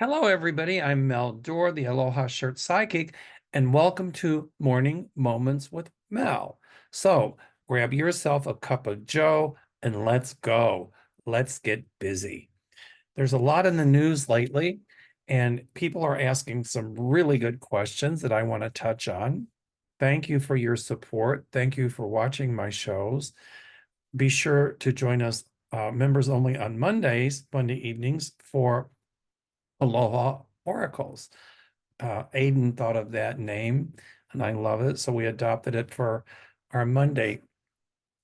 Hello, everybody. I'm Mel Doerr, the Aloha Shirt Psychic, and welcome to Morning Moments with Mel. So grab yourself a cup of Joe and let's go. Let's get busy. There's a lot in the news lately, and people are asking some really good questions that I want to touch on. Thank you for your support. Thank you for watching my shows. Be sure to join us members only on Monday evenings for Aloha Oracles. Aiden thought of that name, and I love it. So we adopted it for our Monday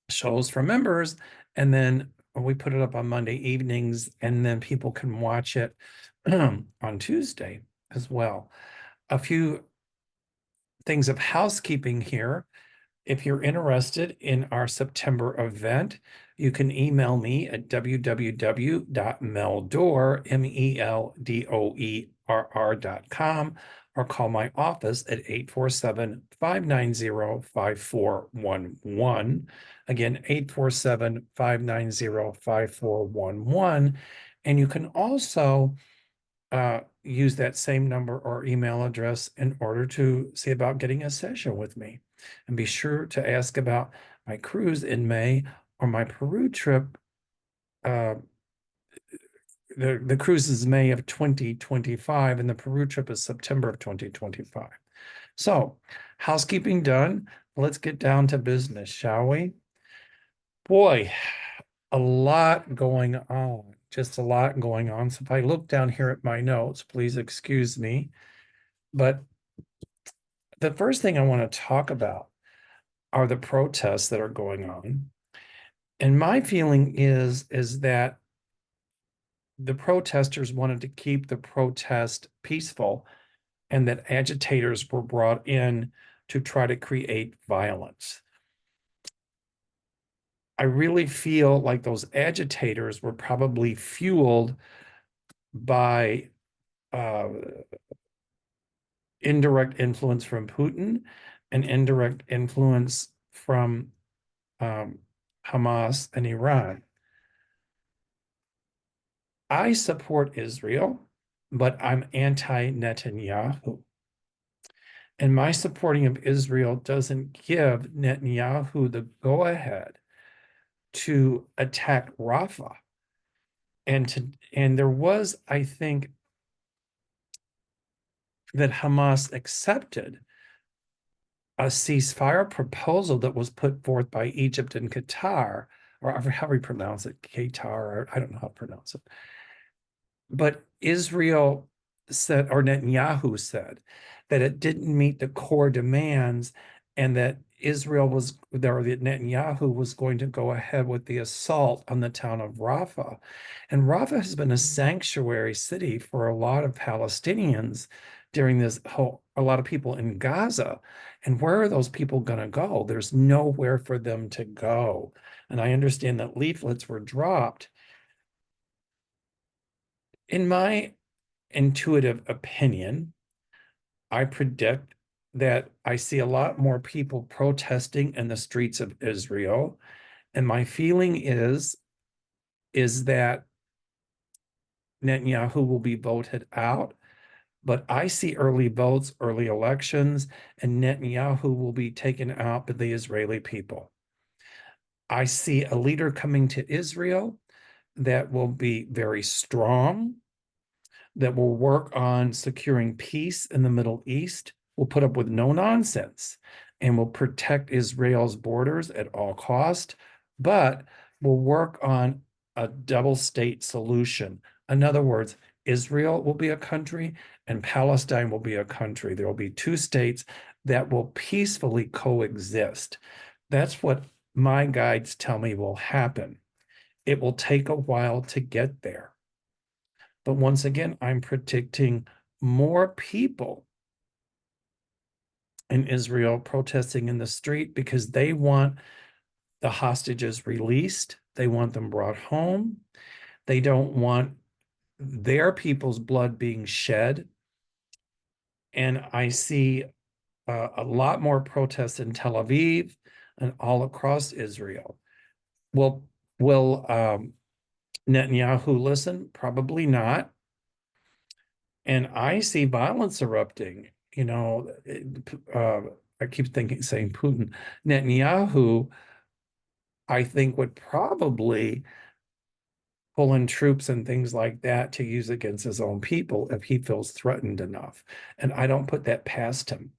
shows for members, and then we put it up on Monday evenings, and then people can watch it on Tuesday as well. A few things of housekeeping here. If you're interested in our September event, you can email me at www.meldoerr.com or call my office at 847-590-5411. Again, 847-590-5411. And you can also use that same number or email address in order to see about getting a session with me. And be sure to ask about my cruise in May or my Peru trip. The cruise is May of 2025, and the Peru trip is September of 2025. So, housekeeping done. Let's get down to business, shall we? Boy, a lot going on, just a lot going on. So if I look down here at my notes, please excuse me. But the first thing I want to talk about are the protests that are going on. And my feeling is that the protesters wanted to keep the protest peaceful and that agitators were brought in to try to create violence. I really feel like those agitators were probably fueled by indirect influence from Putin and indirect influence from Hamas and Iran. I support Israel, but I'm anti-Netanyahu. And my supporting of Israel doesn't give Netanyahu the go-ahead to attack Rafah. And there was, I think, that Hamas accepted a ceasefire proposal that was put forth by Egypt and Qatar, or how we pronounce it, Qatar, or I don't know how to pronounce it. But Israel said, or Netanyahu said, that it didn't meet the core demands and that Israel was, or that Netanyahu was going to go ahead with the assault on the town of Rafah. And Rafah has been a sanctuary city for a lot of Palestinians during this whole, a lot of people in Gaza. And where are those people going to go? There's nowhere for them to go. And I understand that leaflets were dropped. In my intuitive opinion, I predict that I see a lot more people protesting in the streets of Israel. And my feeling is that Netanyahu will be voted out. But I see early votes, early elections, and Netanyahu will be taken out by the Israeli people. I see a leader coming to Israel that will be very strong, that will work on securing peace in the Middle East, will put up with no nonsense, and will protect Israel's borders at all cost, but will work on a double state solution. In other words, Israel will be a country and Palestine will be a country. There will be two states that will peacefully coexist. That's what my guides tell me will happen. It will take a while to get there. But once again, I'm predicting more people in Israel protesting in the street because they want the hostages released. They want them brought home. They don't want their people's blood being shed. And I see a lot more protests in Tel Aviv and all across Israel. Will Netanyahu listen? Probably not. And I see violence erupting. You know, I keep saying Putin. Netanyahu, I think, would probably pull in troops and things like that to use against his own people if he feels threatened enough. And I don't put that past him.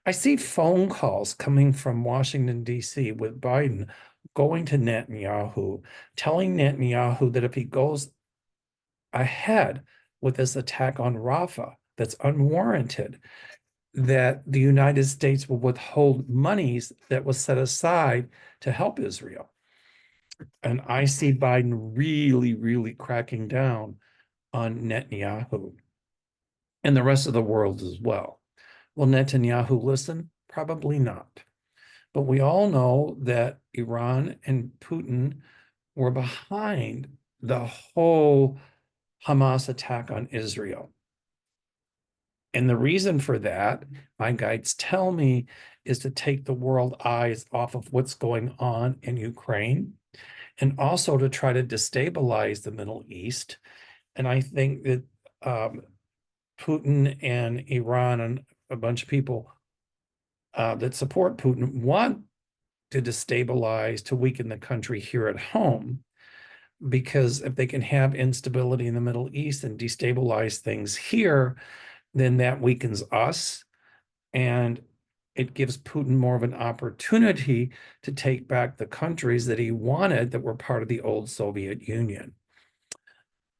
I see phone calls coming from Washington, D.C., with Biden going to Netanyahu, telling Netanyahu that if he goes ahead with this attack on Rafah that's unwarranted, that the United States will withhold monies that was set aside to help Israel. And I see Biden really, really cracking down on Netanyahu and the rest of the world as well. Will Netanyahu listen? Probably not. But we all know that Iran and Putin were behind the whole Hamas attack on Israel. And the reason for that, my guides tell me, is to take the world eyes off of what's going on in Ukraine and also to try to destabilize the Middle East. And I think that Putin and Iran and a bunch of people that support Putin want to destabilize, to weaken the country here at home, because if they can have instability in the Middle East and destabilize things here, then that weakens us, and it gives Putin more of an opportunity to take back the countries that he wanted that were part of the old Soviet Union.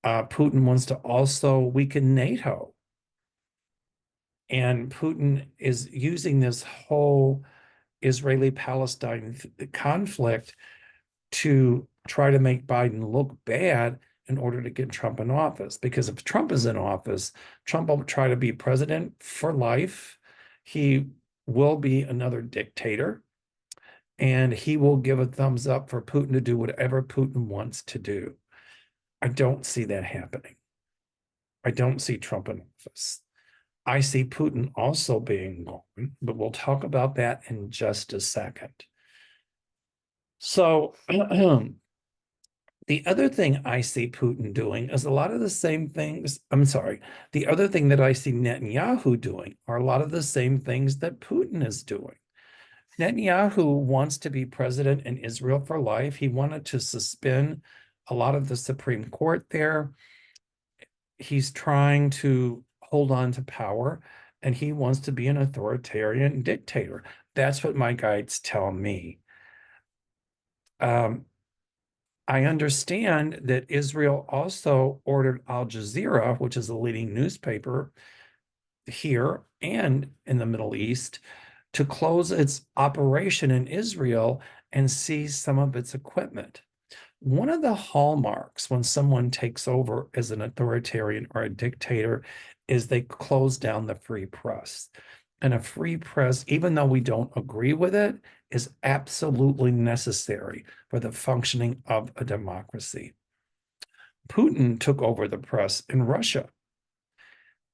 Putin wants to also weaken NATO. And Putin is using this whole Israeli-Palestine conflict to try to make Biden look bad in order to get Trump in office. Because if Trump is in office, Trump will try to be president for life. He will be another dictator, and he will give a thumbs up for Putin to do whatever Putin wants to do. I don't see that happening. I don't see Trump in office. I see Putin also being gone, but we'll talk about that in just a second. So the other thing I see Putin doing is a lot of the same things. I'm sorry. The other thing that I see Netanyahu doing are a lot of the same things that Putin is doing. Netanyahu wants to be president in Israel for life. He wanted to suspend a lot of the Supreme Court there. He's trying to hold on to power, and he wants to be an authoritarian dictator. That's what my guides tell me. I understand that Israel also ordered Al Jazeera, which is a leading newspaper here and in the Middle East, to close its operation in Israel and seize some of its equipment. One of the hallmarks when someone takes over as an authoritarian or a dictator is they close down the free press. And a free press, even though we don't agree with it, is absolutely necessary for the functioning of a democracy. Putin took over the press in Russia,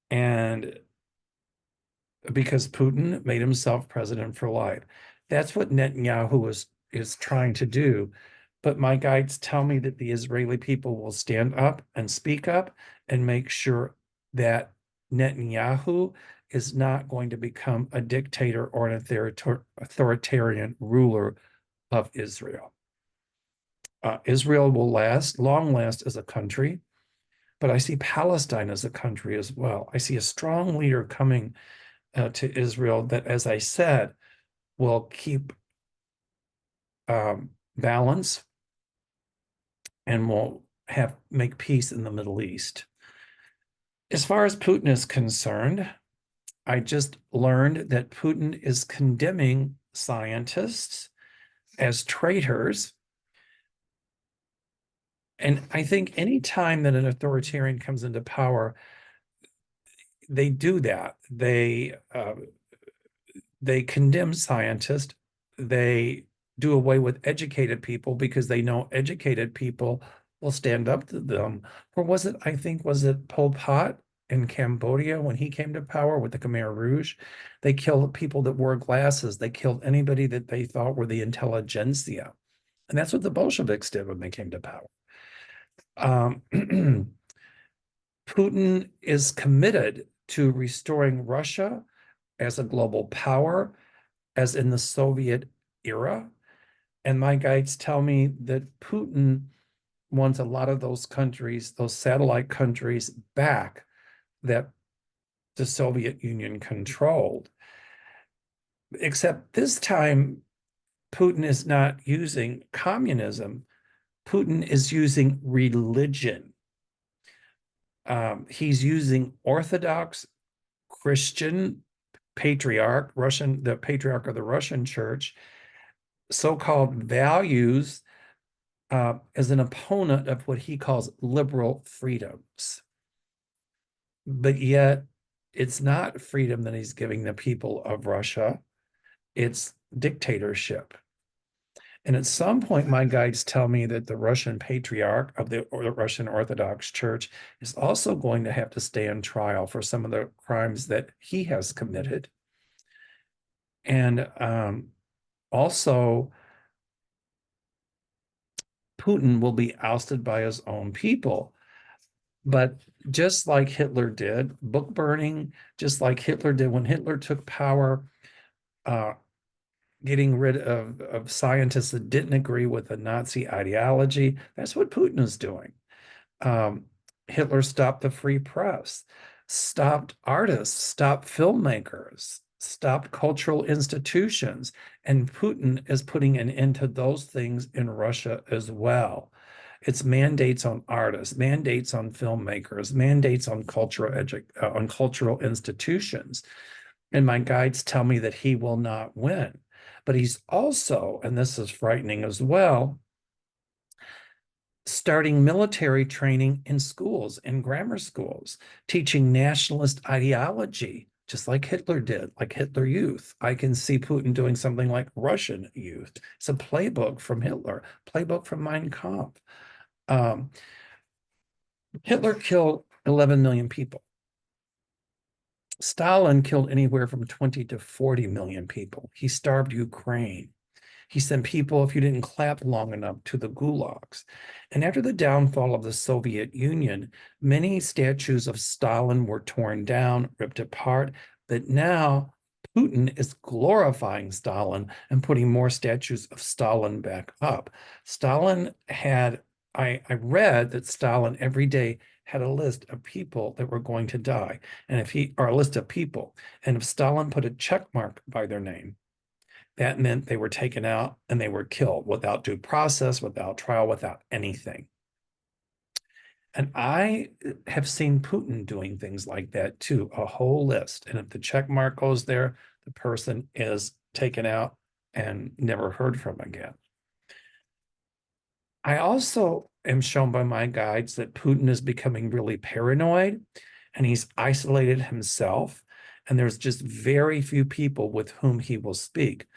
and because Putin made himself president for life. That's what Netanyahu is trying to do. But my guides tell me that the Israeli people will stand up and speak up and make sure that Netanyahu is not going to become a dictator or an authoritarian ruler of Israel. Israel will long last as a country, but I see Palestine as a country as well. I see a strong leader coming to Israel that, as I said, will keep balance and will make peace in the Middle East. As far as Putin is concerned, I just learned that Putin is condemning scientists as traitors. And I think any time that an authoritarian comes into power, they do that. They condemn scientists. They do away with educated people because they know educated people will stand up to them. Or was it, I think, was it Pol Pot in Cambodia when he came to power with the Khmer Rouge? They killed people that wore glasses. They killed anybody that they thought were the intelligentsia. And that's what the Bolsheviks did when they came to power. Putin is committed to restoring Russia as a global power, as in the Soviet era. And my guides tell me that Putin wants a lot of those countries, those satellite countries, back that the Soviet Union controlled. Except this time, Putin is not using communism. Putin is using religion. He's using Orthodox Christian the patriarch of the Russian church, so-called values as an opponent of what he calls liberal freedoms. But yet, it's not freedom that he's giving the people of Russia, it's dictatorship. And at some point, my guides tell me that the Russian patriarch of the Russian Orthodox Church is also going to have to stand trial for some of the crimes that he has committed. And also, Putin will be ousted by his own people. But just like Hitler did, book burning, just like Hitler did when Hitler took power, getting rid of scientists that didn't agree with the Nazi ideology, that's what Putin is doing. Hitler stopped the free press, stopped artists, stopped filmmakers, stopped cultural institutions, and Putin is putting an end to those things in Russia as well. It's mandates on artists, mandates on filmmakers, mandates on cultural institutions. And my guides tell me that he will not win. But he's also, and this is frightening as well, starting military training in schools, in grammar schools, teaching nationalist ideology, just like Hitler did, like Hitler Youth. I can see Putin doing something like Russian Youth. It's a playbook from Hitler, playbook from Mein Kampf. Hitler killed 11 million people. Stalin killed anywhere from 20 to 40 million people. He starved Ukraine. He sent people, if you didn't clap long enough, to the gulags. And after the downfall of the Soviet Union, many statues of Stalin were torn down, ripped apart. But now Putin is glorifying Stalin and putting more statues of Stalin back up. I read that Stalin every day had a list of people that were going to die. Or a list of people. And if Stalin put a check mark by their name, that meant they were taken out and they were killed without due process, without trial, without anything. And I have seen Putin doing things like that too, a whole list. And if the check mark goes there, the person is taken out and never heard from again. I also am shown by my guides that Putin is becoming really paranoid and he's isolated himself. And there's just very few people with whom he will speak,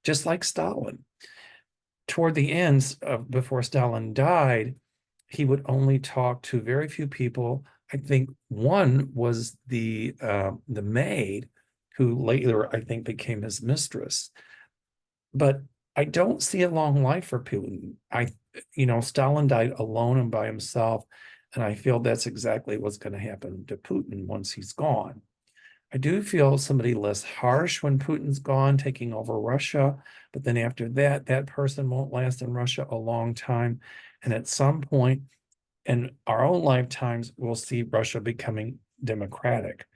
just like Stalin. Toward the end, before Stalin died, he would only talk to very few people. I think one was the maid, who later I think became his mistress. But I don't see a long life for Putin. Stalin died alone and by himself, and I feel that's exactly what's going to happen to Putin once he's gone. I do feel somebody less harsh when Putin's gone, taking over Russia, but then after that, that person won't last in Russia a long time. And at some point in our own lifetimes, we'll see Russia becoming democratic.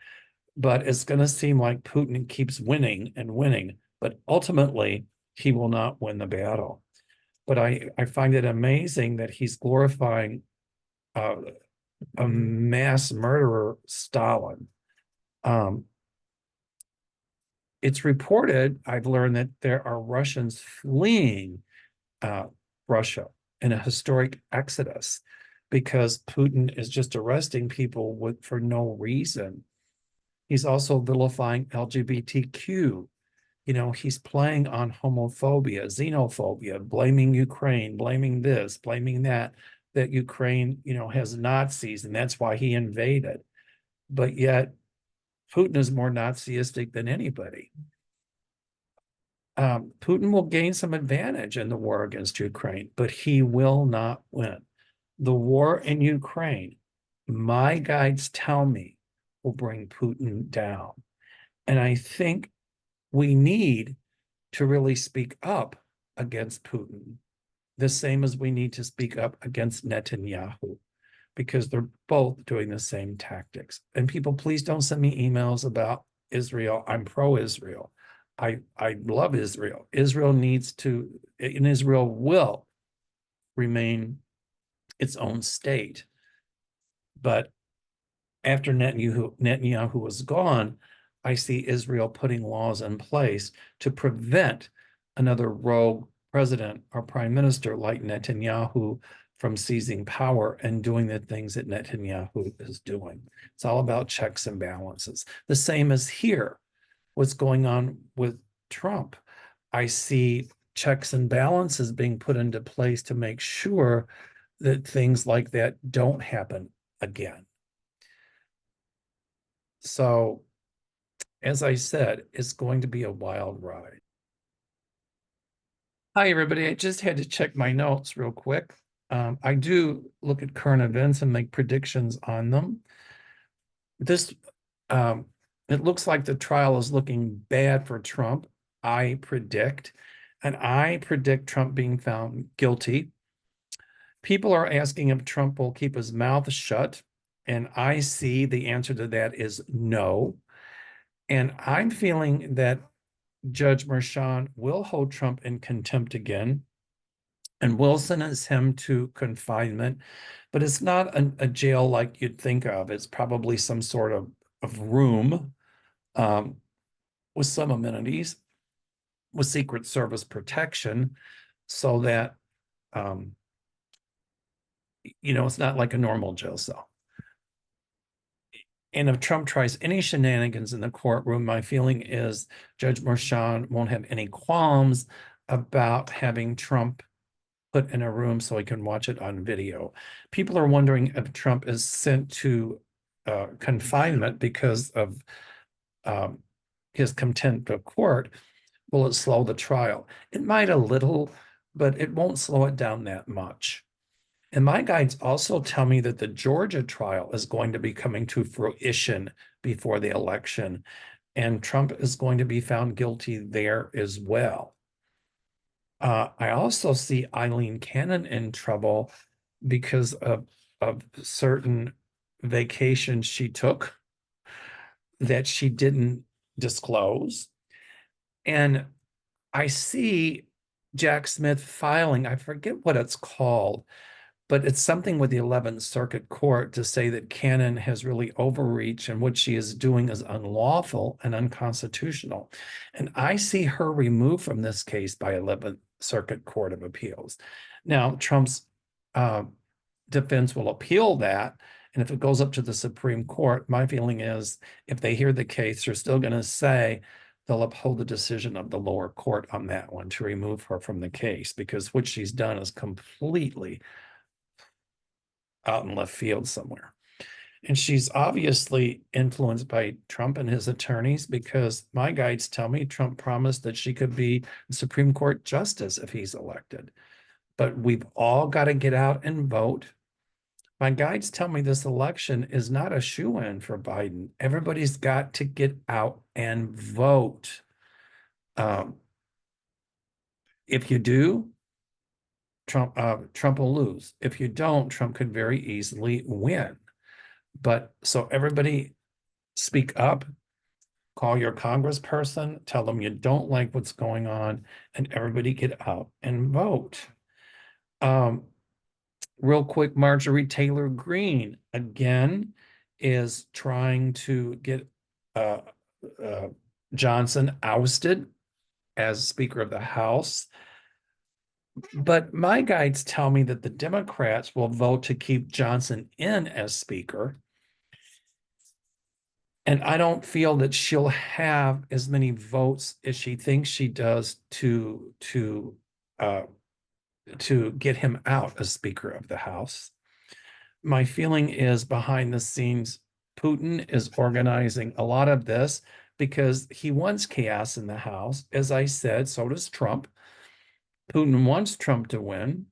But it's going to seem like Putin keeps winning and winning, but ultimately, he will not win the battle. But I find it amazing that he's glorifying a mass murderer, Stalin. It's reported, I've learned, that there are Russians fleeing Russia in a historic exodus because Putin is just arresting people for no reason. He's also vilifying LGBTQ. He's playing on homophobia, xenophobia, blaming Ukraine, blaming this, blaming that Ukraine, has Nazis and that's why he invaded. But yet Putin is more Nazistic than anybody. Putin will gain some advantage in the war against Ukraine, but he will not win. The war in Ukraine my guides tell me will bring Putin down. And I think we need to really speak up against Putin, the same as we need to speak up against Netanyahu, because they're both doing the same tactics. And people, please don't send me emails about Israel. I'm pro-Israel. I love Israel. Israel needs to, and Israel will remain its own state. But after Netanyahu was gone, I see Israel putting laws in place to prevent another rogue president or prime minister like Netanyahu from seizing power and doing the things that Netanyahu is doing. It's all about checks and balances. The same as here, what's going on with Trump. I see checks and balances being put into place to make sure that things like that don't happen again. So, as I said, it's going to be a wild ride. Hi, everybody. I just had to check my notes real quick. I do look at current events and make predictions on them. This, it looks like the trial is looking bad for Trump, I predict, and I predict Trump being found guilty. People are asking if Trump will keep his mouth shut, and I see the answer to that is no. And I'm feeling that Judge Merchan will hold Trump in contempt again and will sentence him to confinement, but it's not a jail like you'd think of. It's probably some sort of room with some amenities, with Secret Service protection, so that, it's not like a normal jail cell. And if Trump tries any shenanigans in the courtroom, my feeling is Judge Merchan won't have any qualms about having Trump put in a room so he can watch it on video. People are wondering if Trump is sent to confinement because of his contempt of court. Will it slow the trial? It might a little, but it won't slow it down that much. And my guides also tell me that the Georgia trial is going to be coming to fruition before the election, and Trump is going to be found guilty there as well. I also see Eileen Cannon in trouble because of certain vacations she took that she didn't disclose. And I see Jack Smith filing, I forget what it's called, but it's something with the 11th Circuit Court to say that Cannon has really overreached and what she is doing is unlawful and unconstitutional. And I see her removed from this case by 11th Circuit Court of Appeals. Now, Trump's defense will appeal that. And if it goes up to the Supreme Court, my feeling is if they hear the case, they're still going to say they'll uphold the decision of the lower court on that one to remove her from the case, because what she's done is completely out in left field somewhere. And she's obviously influenced by Trump and his attorneys, because my guides tell me Trump promised that she could be Supreme Court justice if he's elected. But we've all got to get out and vote. My guides tell me this election is not a shoo-in for Biden. Everybody's got to get out and vote. If you do, Trump will lose. If you don't, Trump could very easily win. But so everybody speak up, call your congressperson, tell them you don't like what's going on, and everybody get out and vote. Real quick, Marjorie Taylor Greene again is trying to get Johnson ousted as Speaker of the House. But my guides tell me that the Democrats will vote to keep Johnson in as Speaker. And I don't feel that she'll have as many votes as she thinks she does to get him out as Speaker of the House. My feeling is behind the scenes, Putin is organizing a lot of this because he wants chaos in the House. As I said, so does Trump. Putin wants Trump to win.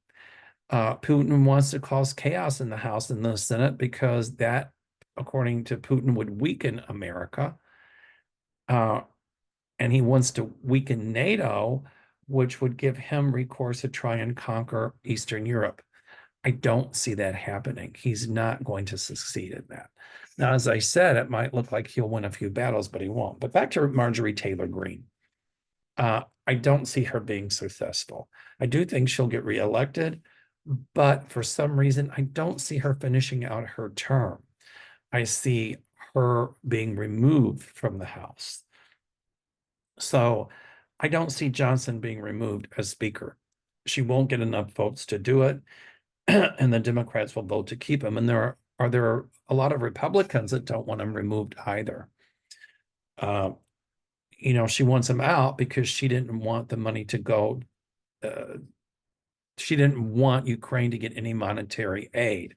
Putin wants to cause chaos in the House and the Senate because that, according to Putin, would weaken America. Uh, and he wants to weaken NATO, which would give him recourse to try and conquer Eastern Europe. I don't see that happening. He's not going to succeed in that. Now, as I said, it might look like he'll win a few battles, but he won't. But back to Marjorie Taylor Greene. I don't see her being successful. I do think she'll get reelected, but for some reason, I don't see her finishing out her term. I see her being removed from the House. So I don't see Johnson being removed as Speaker. She won't get enough votes to do it, and the Democrats will vote to keep him. And there are a lot of Republicans that don't want him removed either. Uh, she wants him out because she didn't want the money to go. She didn't want Ukraine to get any monetary aid.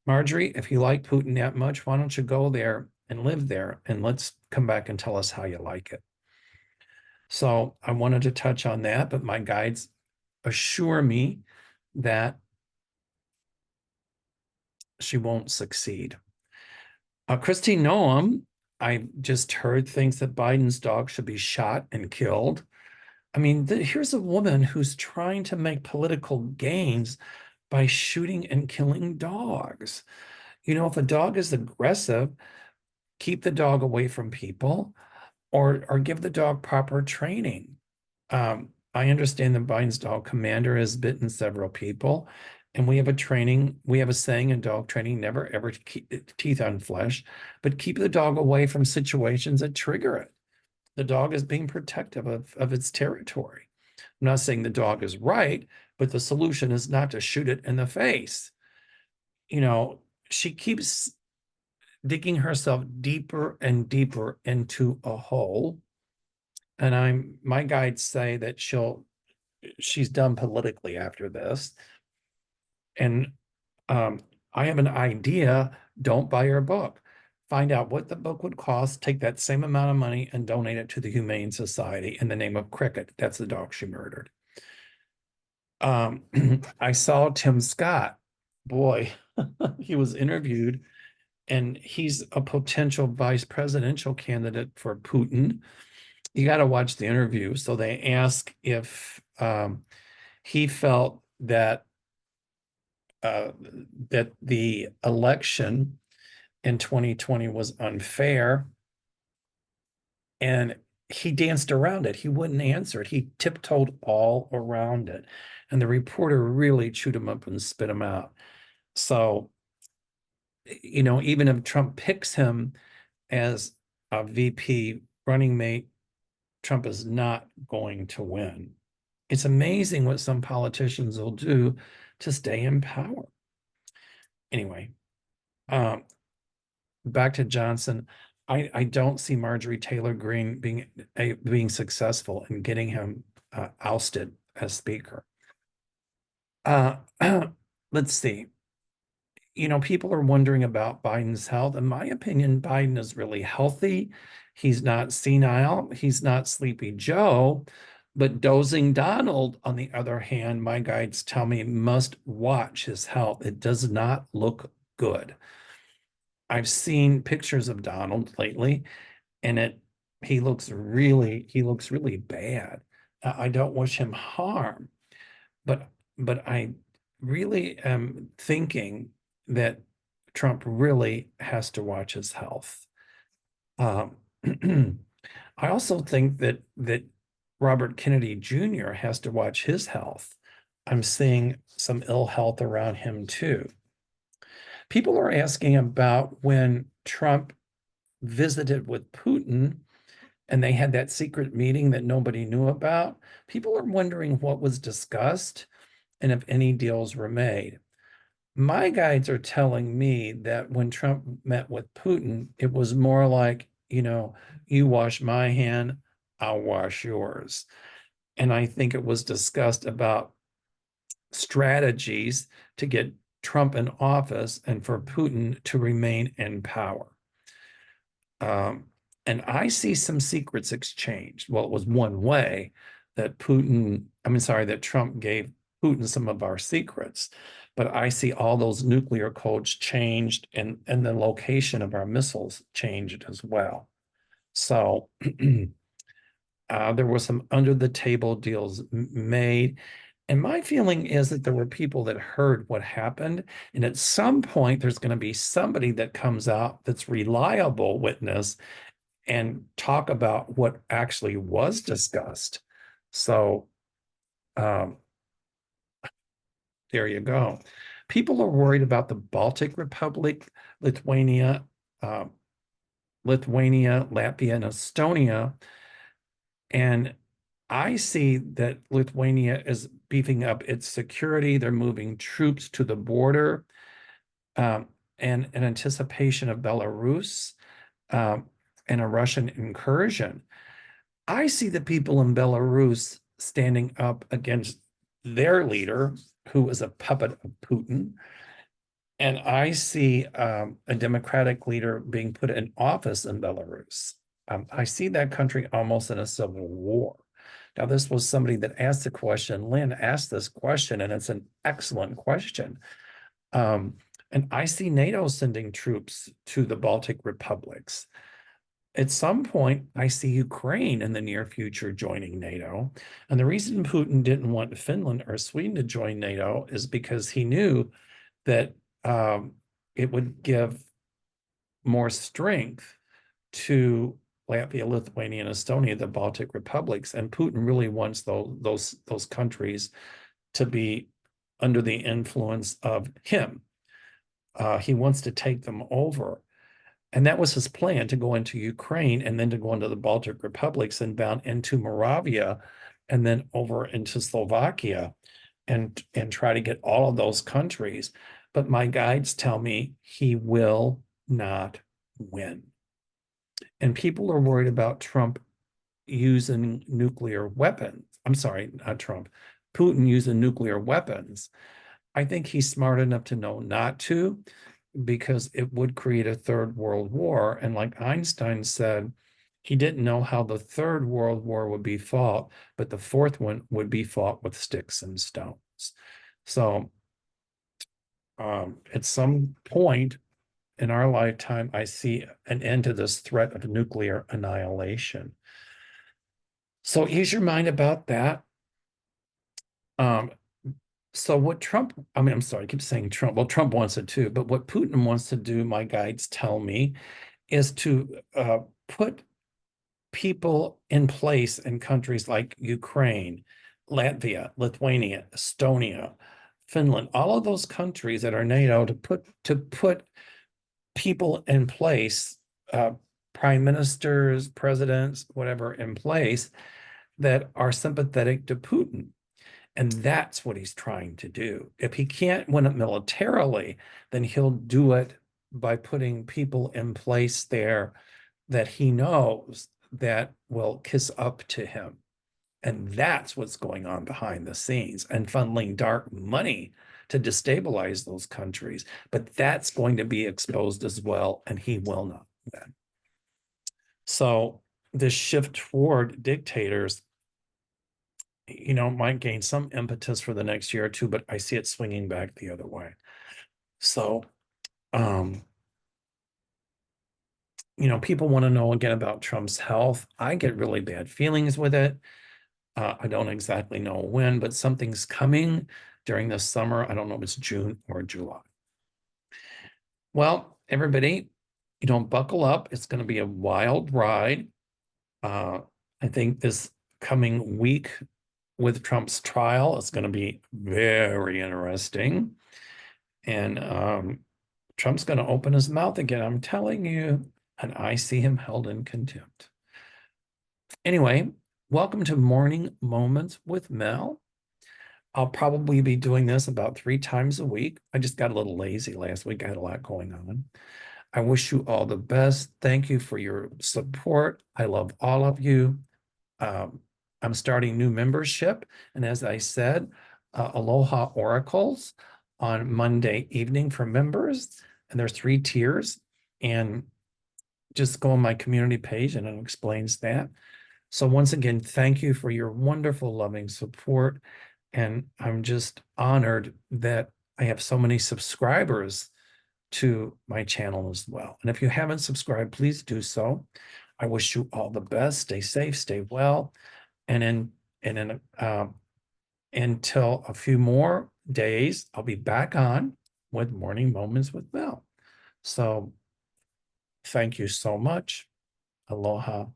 Marjorie, if you like Putin that much, why don't you go there and live there, and let's come back and tell us how you like it. So I wanted to touch on that, but my guides assure me that she won't succeed. Kristi Noem, I just heard thinks that Biden's dog should be shot and killed. I mean, here's a woman who's trying to make political gains by shooting and killing dogs. If a dog is aggressive, keep the dog away from people, or give the dog proper training. I understand that Biden's dog Commander has bitten several people, and we have a saying in dog training: never ever keep teeth on flesh, but keep the dog away from situations that trigger it. The dog is being protective of its territory. I'm not saying the dog is right, but the solution is not to shoot it in the face. She keeps digging herself deeper and deeper into a hole. And my guides say that she's done politically after this. And I have an idea. Don't buy her book. Find out what the book would cost, take that same amount of money and donate it to the Humane Society in the name of Cricket. That's the dog she murdered. I saw Tim Scott. Boy, he was interviewed, and he's a potential vice presidential candidate for Putin. You got to watch the interview. So they ask if he felt that that the election in 2020 was unfair, and he danced around it. He wouldn't answer it. He tiptoed all around it, and the reporter really chewed him up and spit him out. So, even if Trump picks him as a VP running mate, Trump is not going to win. It's amazing what some politicians will do to stay in power. Anyway, back to Johnson. I don't see Marjorie Taylor Greene being successful in getting him ousted as Speaker. Let's see. People are wondering about Biden's health. In my opinion, Biden is really healthy. He's not senile. He's not Sleepy Joe. But dozing Donald, on the other hand, my guides tell me must watch his health. It does not look good. I've seen pictures of Donald lately, and he looks really bad. I don't wish him harm, but I really am thinking that Trump really has to watch his health. I also think that Robert Kennedy Jr. has to watch his health. I'm seeing some ill health around him too. People are asking about when Trump visited with Putin and they had that secret meeting that nobody knew about. People are wondering what was discussed and if any deals were made. My guides are telling me that when Trump met with Putin, it was more like, you wash my hand, I'll wash yours. And I think it was discussed about strategies to get Trump in office and for Putin to remain in power. And I see some secrets exchanged. Well, it was one way that Trump gave Putin some of our secrets. But I see all those nuclear codes changed, and the location of our missiles changed as well. So there were some under the table deals made. And my feeling is that there were people that heard what happened. And at some point, there's going to be somebody that comes out that's reliable witness and talk about what actually was discussed. So um, there you go. People are worried about the Baltic Republic, Lithuania, uh, Latvia, and Estonia. And I see that Lithuania is beefing up its security. They're moving troops to the border, um, and in anticipation of Belarus, um, and a Russian incursion. I see the people in Belarus standing up against their leader, who is a puppet of Putin. And I see a democratic leader being put in office in Belarus. I see that country almost in a civil war. Now, this was somebody that asked the question. Lynn asked this question, and it's an excellent question. Um, and I see NATO sending troops to the Baltic republics. At some point, I see Ukraine in the near future joining NATO. And the reason Putin didn't want Finland or Sweden to join NATO is because he knew that it would give more strength to Latvia, Lithuania, and Estonia, the Baltic republics. And Putin really wants those countries to be under the influence of him. He wants to take them over. And that was his plan, to go into Ukraine and then to go into the Baltic republics and down into Moravia and then over into Slovakia and try to get all of those countries. But my guides tell me he will not win. And people are worried about Trump using nuclear weapons. I'm sorry, not Trump, Putin using nuclear weapons. I think he's smart enough to know not to, because it would create a third world war. And like Einstein said, he didn't know how the third world war would be fought, but the fourth one would be fought with sticks and stones. So at some point in our lifetime, I see an end to this threat of nuclear annihilation. So ease your mind about that. So what Trump, I'm sorry, I keep saying Trump. Well, Trump wants it too, but what Putin wants to do, my guides tell me, is to put people in place in countries like Ukraine, Latvia, Lithuania, Estonia, Finland, all of those countries that are NATO, to put people in place, prime ministers, presidents, whatever, in place that are sympathetic to Putin. And that's what he's trying to do. If he can't win it militarily, then he'll do it by putting people in place there that he knows that will kiss up to him. And that's what's going on behind the scenes, and funneling dark money to destabilize those countries. But that's going to be exposed as well, and he will not win. So this shift toward dictators, might gain some impetus for the next year or two, but I see it swinging back the other way. So, people want to know again about Trump's health. I get really bad feelings with it. I don't exactly know when, but something's coming during the summer. I don't know if it's June or July. Well, everybody, buckle up. It's going to be a wild ride. I think this coming week with Trump's trial is going to be very interesting. And Trump's going to open his mouth again, I'm telling you, and I see him held in contempt. Anyway, welcome to Morning Moments with Mel. I'll probably be doing this about 3 times a week. I just got a little lazy last week. I had a lot going on. I wish you all the best. Thank you for your support. I love all of you. I'm starting new membership. And as I said, Aloha Oracles on Monday evening for members. And there's 3 tiers. And just go on my community page and it explains that. So once again, thank you for your wonderful, loving support. And I'm just honored that I have so many subscribers to my channel as well. And if you haven't subscribed, please do so. I wish you all the best. Stay safe, stay well. And until a few more days, I'll be back on with Morning Moments with Mel. So thank you so much. Aloha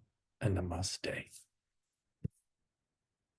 and namaste.